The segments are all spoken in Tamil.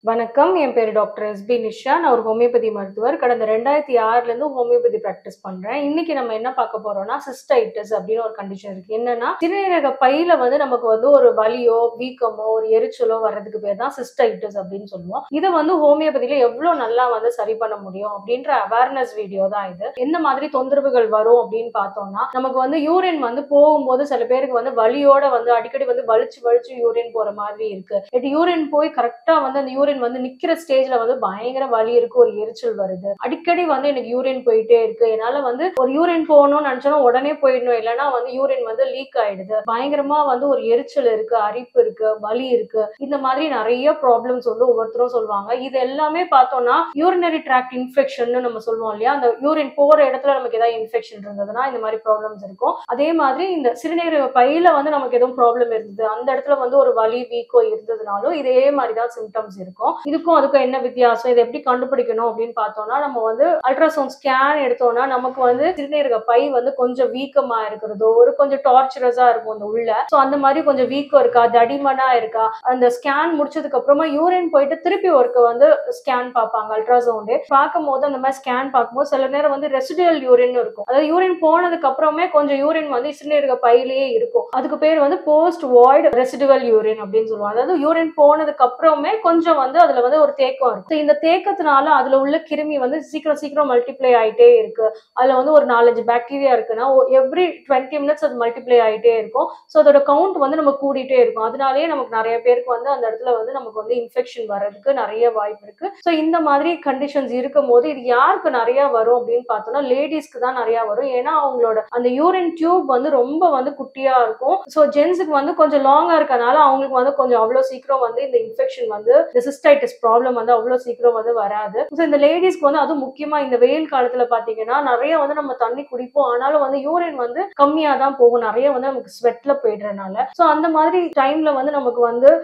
வணக்கம். என் பேரு டாக்டர் எஸ்பி நிஷா. நான் ஒரு ஹோமியோபதி மருத்துவர். கடந்த 2006லேருந்து ஹோமியோபதி பிராக்டிஸ் பண்றேன். இன்னைக்கு நம்ம என்ன பார்க்க போறோம்னா, சிஸ்டைட்டிஸ் அப்படின்னு ஒரு கண்டிஷன் இருக்கு. என்னன்னா, சிறுநீரக பையில நமக்கு ஒரு வலியோ, வீக்கமோ, ஒரு எரிச்சலோ வர்றதுக்கு பேர் தான் சிஸ்டைட்டிஸ் அப்படின்னு சொல்லுவோம். இத ஹோமியோபதியில எவ்வளோ நல்லா சரி பண்ண முடியும் அப்படின்ற அவேர்னஸ் வீடியோ தான் இது. என்ன மாதிரி தொந்தரவுகள் வரும் அப்படின்னு பார்த்தோம்னா, நமக்கு யூரின் போகும்போது சில பேருக்கு வலியோட அடிக்கடி வலிச்சு வலிச்சு யூரின் போற மாதிரி இருக்கு. யூரின் போய் கரெக்ட்டா அந்த யூரின் நிக்கிற ஸ்டேஜ்ல பயங்கர வலி இருக்கு, ஒரு எரிச்சல் வருது. அடிக்கடி எனக்கு யூரின் போயிட்டே இருக்கு. என்னால ஒரு யூரின் போகணும்னு நினைச்சா உடனே போயிடணும், இல்லைன்னா யூரின் லீக் ஆயிடுது. பயங்கரமா ஒரு எரிச்சல் இருக்கு, அரிப்பு இருக்கு, வலி இருக்கு. இந்த மாதிரி நிறைய ப்ராப்ளம்ஸ் ஒவ்வொருத்தரும் சொல்லுவாங்க. இது எல்லாமே பார்த்தோம்னா யூரினரி ட்ராக்ட் இன்ஃபெக்ஷன் நம்ம சொல்லுவோம் இல்லையா, அந்த யூரின் போற இடத்துல நமக்கு ஏதாவது இன்ஃபெக்ஷன் இருந்ததுன்னா இந்த மாதிரி ப்ராப்ளம்ஸ் இருக்கும். அதே மாதிரி இந்த சிறுநீரக பையில நமக்கு எதுவும் ப்ராப்ளம் இருந்தது, அந்த இடத்துல ஒரு வலி வீக்கோ இருந்ததுனாலும் இதே மாதிரி தான் சிம்டம்ஸ் இருக்கும். இதுக்கும் அதுக்கும் என்ன வித்தியாசம், இதை எப்படி கண்டுபிடிக்கணும் அப்படின்னு பார்த்தோம்னா, நம்ம அல்ட்ராசவுண்ட் ஸ்கேன் எடுத்தோம்னா நமக்கு சிறுநீரக பை கொஞ்சம் வீக்கமா இருக்கிறதோ, ஒரு கொஞ்சம் டார்ச்சரஸா இருக்கும் அந்த உள்ள. சோ அந்த மாதிரி கொஞ்சம் வீக்கம் இருக்கா, தடிமனா இருக்கா, அந்த ஸ்கேன் முடிச்சதுக்கு அப்புறமா யூரின் போயிட்டு திருப்பி ஒருக்க ஸ்கேன் பார்ப்பாங்க. அல்ட்ராசவுண்ட் பார்க்கும் போது அந்த மாதிரி ஸ்கேன் பார்க்கும்போது சில நேரம் ரெசிடுவல் யூரின் இருக்கும். அதாவது யூரின் போனதுக்கு அப்புறமே கொஞ்சம் யூரின் சிறுநீரக பையிலேயே இருக்கும். அதுக்கு பேர் போஸ்ட் வாய்ட் ரெசிடுவல் யூரின் அப்படின்னு சொல்லுவாங்க. அதாவது யூரின் போனதுக்கு அப்புறமே கொஞ்சம் அதுல ஒரு தேக்கம் இருக்கும். இந்த தேக்கத்தினால அதுல உள்ள கிருமி சீக்கிரம் சீக்கிரம் மல்டிப்ளை ஆயிட்டே இருக்கு. அதுல ஒரு 4-5 பாக்டீரியா இருக்குன்னா எவ்ரி 20 மினிட்ஸ் அது மல்டிப்ளை ஆயிட்டே இருக்கும். சோ அதோட கவுண்ட் நம்ம கூடிட்டே இருக்கும். அதனாலேயே நமக்கு நிறைய பேருக்கு அந்த இடத்துல நமக்கு இன்ஃபெக்ஷன் வர்றதுக்கு நிறைய வாய்ப்பு இருக்கு. சோ இந்த மாதிரி கண்டிஷன்ஸ் இருக்கும் போது இது யாருக்கு நிறைய வரும் அப்படின்னு பார்த்தோம்னா, லேடிஸ்க்கு தான் நிறைய வரும். ஏன்னா அவங்களோட அந்த யூரின் டியூப் ரொம்ப குட்டியா இருக்கும். சோ ஜென்ஸுக்கு கொஞ்சம் லாங்கா இருக்கனால அவங்களுக்கு கொஞ்சம் அவ்வளவு சீக்கிரம் இந்த இன்ஃபெக்ஷன் இந்த சிஸ்டைட்டிஸ் ப்ராப்ளம் அவ்வளவு சீக்கிரம் வராது. சோ இந்த லேடிஸ்க்கு அதுவும் முக்கியமா இந்த வெயில் காலத்துல பாத்தீங்கன்னா நிறைய நம்ம தண்ணி குடிப்போம், ஆனாலும் யூரின் கம்மியா தான் போகும். நிறைய நமக்கு ஸ்வெட்ல போயிடுறதுனால. சோ அந்த மாதிரி டைம்ல நமக்கு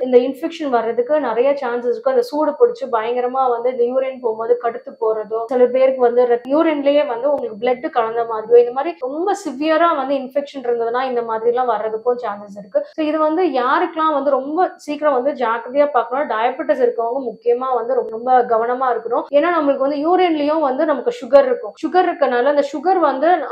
இந்த இன்ஃபெக்ஷன் வர்றதுக்கு நிறைய சான்சஸ் இருக்கு. அந்த சூடு பிடிச்சு பயங்கரமா இந்த யூரின் போகும்போது கடுத்து போறதோ, சில பேருக்கு யூரின்லயே உங்களுக்கு பிளட் கலந்த மாதிரியோ, இந்த மாதிரி ரொம்ப சிவியரா இன்ஃபெக்ஷன் இருந்ததுன்னா இந்த மாதிரி எல்லாம் வர்றதுக்கும் சான்சஸ் இருக்கு. சோ இது யாருக்கெல்லாம் ரொம்ப சீக்கிரம் ஜாக்கிரதையா பார்க்கணும், டயபெட்டிஸ் இருக்கவங்க முக்கியமா ரொம்ப கவனமா இருக்கணும். ஏன்னா நம்மளுக்கு யூரின்லயும் நமக்கு சுகர் இருக்கும். சுகர் இருக்கனால அந்த சுகர்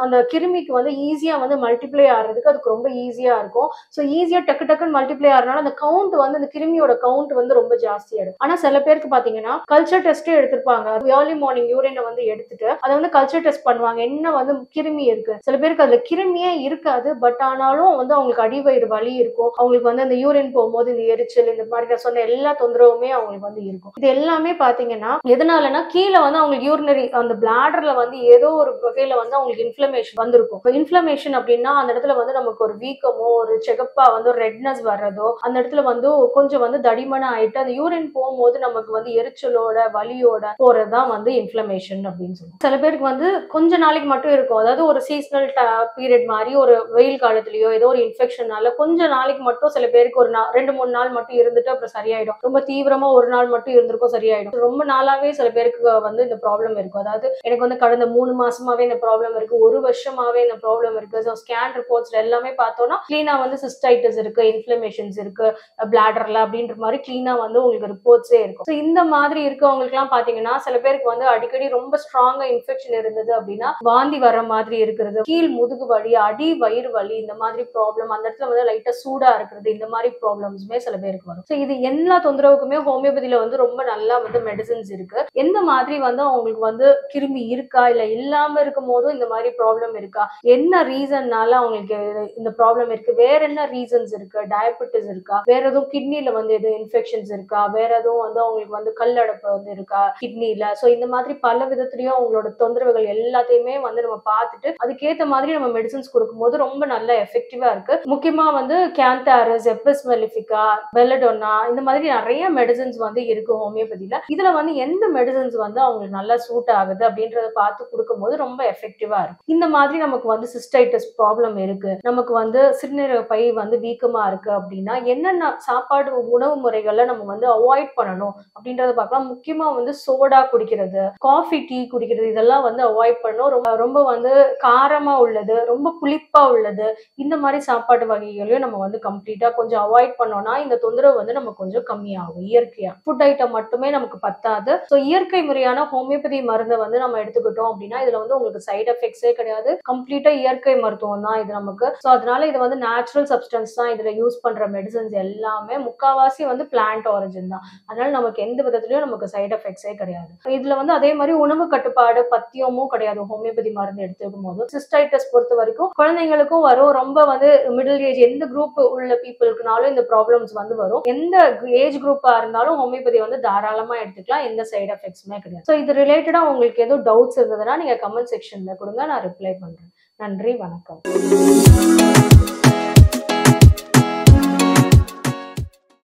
அந்த கிருமிக்கு ஈஸியா மல்டிப்ளை ஆகிறதுக்கு அதுக்கு ரொம்ப ஈஸியா இருக்கும். சோ ஈஸியா டக்கு டக்குன்னு மல்டிப்ளை ஆகிறதுனால அந்த கவுண்ட் அந்த கிருமியோட கவுண்ட் ரொம்ப ஜாஸ்தி ஆயிடும். ஆனா சில பேருக்கு பாத்தீங்கன்னா கல்ச்சர் டெஸ்டே எடுத்திருப்பாங்க. ஏர்லி மார்னிங் யூரினை எடுத்துட்டு அதை கல்ச்சர் டெஸ்ட் பண்ணுவாங்க, என்ன கிருமி இருக்கு. சில பேருக்கு அதுல கிருமியே இருக்காது, பட் ஆனாலும் அவங்களுக்கு அடிவயிறு வலி இருக்கும். அவங்களுக்கு அந்த யூரின் போகும்போது இந்த எரிச்சல், இந்த மாதிரி நான் சொன்ன எல்லா தொந்தரவுமே அவங்களுக்கு இருக்கும். இது எல்லாமே பாத்தீங்கன்னா எதனாலனா கீழே அவங்களுக்கு யூரினரி அந்த பிளாடர்ல ஏதோ ஒரு வகையில அவங்களுக்கு இன்ஃப்ளமேஷன் வந்திருக்கும். இன்ஃப்ளமேஷன் அப்படின்னா அந்த இடத்துல நமக்கு ஒரு வீக்கமோ, ஒரு செகப்பா ஒரு ரெட்னஸ் வர்றதோ, அந்த இடத்துல கொஞ்சம் தடிமனா ஆயிட்டு அந்த யூரின் போகும்போது நமக்கு எரிச்சலோட வலியோட போறதுதான் இன்ஃப்ளமேஷன் அப்படின்னு சொல்லுவோம். சில பேருக்கு கொஞ்ச நாளைக்கு மட்டும் இருக்கும். அதாவது ஒரு சீசனல் பீரியட் மாதிரி ஒரு வெயில் காலத்திலயோ ஏதோ ஒரு இன்ஃபெக்ஷனால கொஞ்ச நாளைக்கு மட்டும் சில பேருக்கு ஒரு 2-3 நாள் மட்டும் இருந்துட்டு அப்புறம் சரியாயிடும். ரொம்ப தீவிரமா ஒரு நாள் மட்டும் இருந்திருக்கும், சரியாயிடும். ரொம்ப நாளாவே சில பேருக்கு இந்த ப்ராப்ளம் இருக்கும். அதாவது எனக்கு கடந்த 3 மாசமாவே இந்த ப்ராப்ளம் இருக்கு, 1 வருஷமாவே இந்த ப்ராப்ளம் இருக்கு. ஸோ ஸ்கேன் ரிப்போர்ட்ஸ்ல எல்லாமே பார்த்தோம்னா கிளீனா சிஸ்டைட்டிஸ் இருக்கு, இன்ஃப்ளமேஷன்ஸ் இருக்கு பிளாடர்ல அப்படின்ற மாதிரி கிளீனா உங்களுக்கு ரிப்போர்ட்ஸே இருக்கும். ஸோ இந்த மாதிரி இருக்கவங்களுக்கு எல்லாம் பாத்தீங்கன்னா சில பேருக்கு அடிக்கடி ரொம்ப ஸ்ட்ராங்கா இன்ஃபெக்ஷன் இருந்தது அப்படின்னா வாந்தி வர மாதிரி இருக்கிறது, கீழ் முதுகு வலி, அடி வயிறு வலி, இந்த மாதிரி ப்ராப்ளம், அந்த இடத்துல லைட்டா சூடா இருக்கிறது, இந்த மாதிரி ப்ராப்ளம்ஸ்மே சில பேருக்கு வரும். ஸோ இது எல்லா தொந்தரவுக்குமே ஹோமியோபதியில ரொம்ப நல்லா மெடிசன்ஸ் இருக்கு. எந்த மாதிரி அவங்களுக்கு கிருமி இருக்கா இல்ல இல்லாம இருக்கும் போதும் இந்த மாதிரி ப்ராப்ளம் இருக்கா, என்ன ரீசன்னால அவங்களுக்கு இந்த ப்ராப்ளம் இருக்கு, வேற என்ன ரீசன்ஸ் இருக்கு, டயபெட்டிஸ் இருக்கா, வேற எதுவும் கிட்னில எதுவும் இன்ஃபெக்ஷன்ஸ் இருக்கா, வேற எதுவும் அவங்களுக்கு கல்லடப்பு இருக்கா கிட்னில. சோ இந்த மாதிரி பல விதத்திலயும் அவங்களோட தொந்தரவுகள் எல்லாத்தையுமே நம்ம பார்த்துட்டு அதுக்கேற்ற மாதிரி நம்ம மெடிசன்ஸ் கொடுக்கும்போது ரொம்ப நல்ல எஃபெக்டிவா இருக்கு. முக்கியமா கேந்தாரஸ், எப்பிஸ் மெலிஃபிகா, பெல்லடோனா, இந்த மாதிரி நிறைய மெடிசன்ஸ் இருக்கு ஹோமியோபதியில. இதுல எந்த மெடிசன்ஸ் அவங்களுக்கு நல்லா சூட் ஆகுது அப்படின்றத பார்த்து கொடுக்கும்போது ரொம்ப எஃபெக்டிவா இருக்கு. இந்த மாதிரி நமக்கு சிஸ்டைட்டிஸ் ப்ராப்ளம் இருக்கு, நமக்கு சிறுநீரக பை வீக்கமா இருக்கு அப்படின்னா என்னென்ன சாப்பாடு உணவு முறைகள்ல நம்ம அவாய்ட் பண்ணணும் அப்படின்றத பார்க்கலாம். முக்கியமா சோடா குடிக்கிறது, காஃபி, டீ குடிக்கிறது, இதெல்லாம் அவாய்ட் பண்ணணும். ரொம்ப காரமா உள்ளது, ரொம்ப புளிப்பா உள்ளது, இந்த மாதிரி சாப்பாட்டு வகைகளையும் நம்ம கம்ப்ளீட்டா கொஞ்சம் அவாய்ட் பண்ணோம்னா இந்த தொந்தரவு நம்ம கொஞ்சம் கம்மியாகும் இயற்கையா. ஃபுட் ஐட்டம் மட்டுமே நமக்கு பத்தாது. ஸோ இயற்கை முறையான ஹோமியோபதி மருந்தை வந்து நம்ம எடுத்துக்கிட்டோம் அப்படின்னா இதுல வந்து உங்களுக்கு சைட் எஃபெக்ட்ஸே கிடையாது. கம்ப்ளீட்டா இயற்கை மருத்துவம் தான் இது நமக்கு. ஸோ அதனால இது வந்து நேச்சுரல் சப்ஸ்டன்ஸ் தான் இதுல யூஸ் பண்ற மெடிசன்ஸ் எல்லாமே முக்காவாசி வந்து பிளான்ட் ஆரிஜின் தான். அதனால நமக்கு எந்த விதத்துலயும் நமக்கு சைட் எஃபெக்ட்ஸே கிடையாது. இதுல வந்து அதே மாதிரி உணவு கட்டுப்பாடு பத்தியமும் கிடையாது. ஹோமியோபதி மருந்து எடுத்துக்கும் போது சிஸ்டைட்டிஸ் பொறுத்த வரைக்கும் குழந்தைங்களுக்கும் வரும். ரொம்ப வந்து மிடில் ஏஜ் எந்த குரூப் உள்ள பீப்புளுக்குனாலும் இந்த ப்ராப்ளம்ஸ் வந்து வரும். எந்த ஏஜ் குரூப்பா இருந்தாலும் ஹோமியோபதி வந்து தாராளமா எடுத்துக்கலாம். எந்த சைடு எஃபெக்ட்ஸுமே கிடையாது. ஸோ இது ரிலேட்டடா உங்களுக்கு எதுவும் டவுட்ஸ் இருந்ததுன்னா நீங்க கமெண்ட் செக்ஷன்ல கொடுங்க, நான் ரிப்ளை பண்றேன். நன்றி, வணக்கம்.